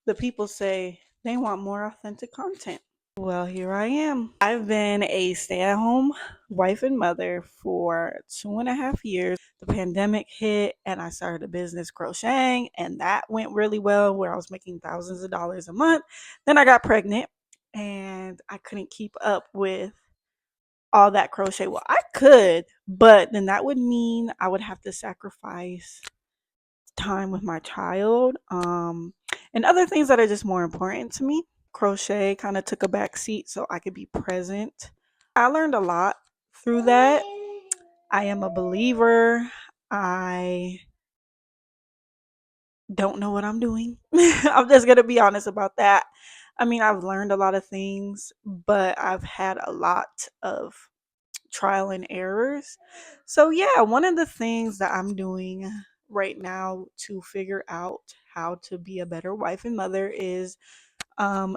The people say they want more authentic content. Well, here I am. I've been a stay at home wife and mother for 2.5 years. The pandemic hit and I started a business crocheting, and that went really well where I was making thousands of dollars a month. Then I got pregnant and I couldn't keep up with all that crochet. Well, I could, but then that would mean I would have to sacrifice time with my child, and other things that are just more important to me. Crochet kind of took a back seat so I could be present. I learned a lot through that. I am a believer. I don't know what I'm doing. I'm just going to be honest about that. I mean, I've learned a lot of things, but I've had a lot of trial and errors. So, yeah, one of the things that I'm doing right now to figure out how to be a better wife and mother is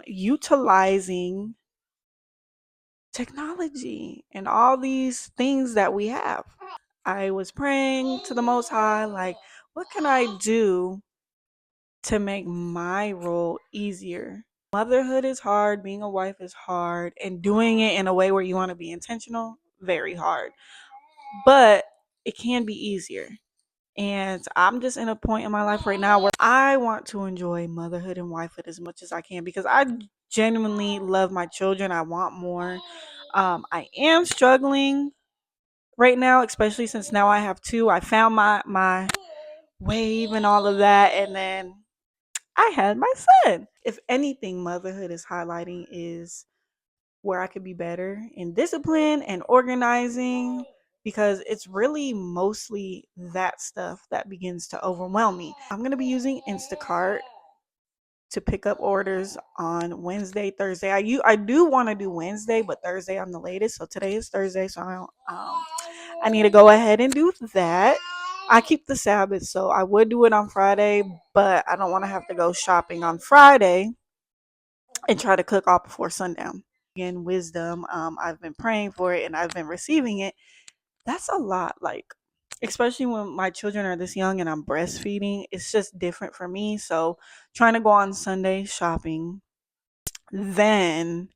utilizing technology and all these things that we have. I was praying to the Most High, like, what can I do to make my role easier? Motherhood is hard, being a wife is hard, and doing it in a way where you want to be intentional, very hard. But it can be easier. And I'm just in a point in my life right now where I want to enjoy motherhood and wifehood as much as I can because I genuinely love my children. I want more. I am struggling right now, especially since now I have two. I found my wave and all of that, and then I had my son. If anything, motherhood is highlighting is where I could be better in discipline and organizing because it's really mostly that stuff that begins to overwhelm me. I'm going to be using Instacart to pick up orders on Wednesday, Thursday. I do want to do Wednesday, but Thursday I'm the latest. So today is Thursday, so I need to go ahead and do that. I keep the Sabbath, so I would do it on Friday, but I don't want to have to go shopping on Friday and try to cook all before sundown. Again, wisdom. I've been praying for it and I've been receiving it. That's a lot. Like, especially when my children are this young and I'm breastfeeding, it's just different for me. So, trying to go on Sunday shopping, then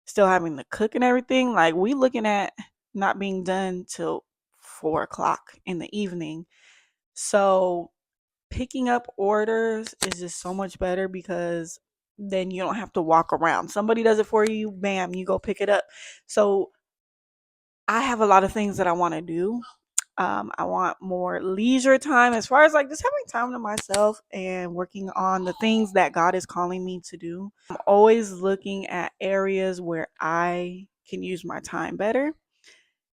still having to cook and everything. Like, we looking at not being done till 4 o'clock in the evening. So, picking up orders is just so much better because then you don't have to walk around. Somebody does it for you, bam, you go pick it up. So I have a lot of things that I want to do. I want more leisure time as far as like just having time to myself and working on the things that God is calling me to do. I'm always looking at areas where I can use my time better.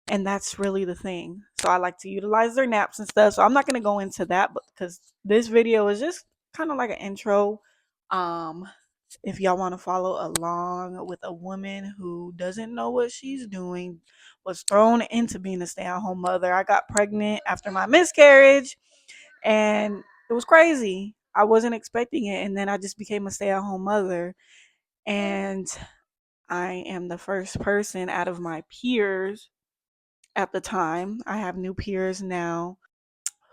And that's really the thing. So I like to utilize their naps and stuff. So I'm not going to go into that, but because this video is just kind of like an intro. Um, if y'all want to follow along with a woman who doesn't know what she's doing, was thrown into being a stay-at-home mother. I got pregnant after my miscarriage, and it was crazy. I wasn't expecting it, and then I just became a stay-at-home mother, and I am the first person out of my peers at the time. I have new peers now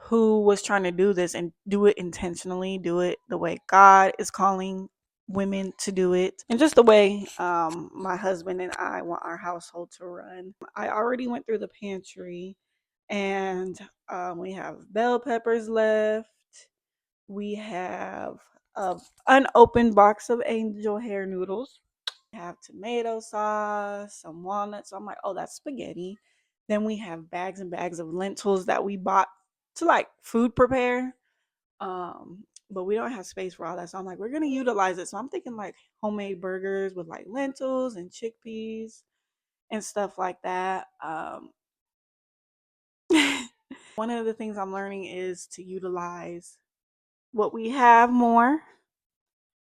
who was trying to do this and do it intentionally, do it the way God is calling women to do it, and just the way my husband and I want our household to run. I already went through the pantry, and we have bell peppers left. We have an unopened box of angel hair noodles. We have tomato sauce, some walnuts. So I'm like, oh, that's spaghetti. Then we have bags and bags of lentils that we bought to like food prepare. But we don't have space for all that. So I'm like, we're gonna utilize it. So I'm thinking like homemade burgers with like lentils and chickpeas and stuff like that. One of the things I'm learning is to utilize what we have more.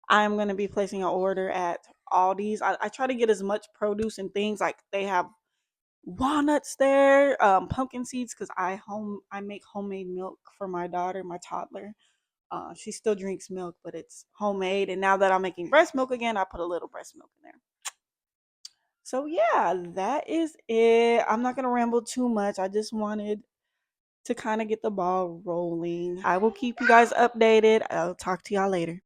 I'm gonna be placing an order at Aldi's. I try to get as much produce and things like they have walnuts there, pumpkin seeds because I make homemade milk for my daughter, my toddler. She still drinks milk, but it's homemade. And now that I'm making breast milk again, I put a little breast milk in there. So yeah, that is it. I'm not gonna ramble too much. I just wanted to kind of get the ball rolling. I will keep you guys updated. I'll talk to y'all later.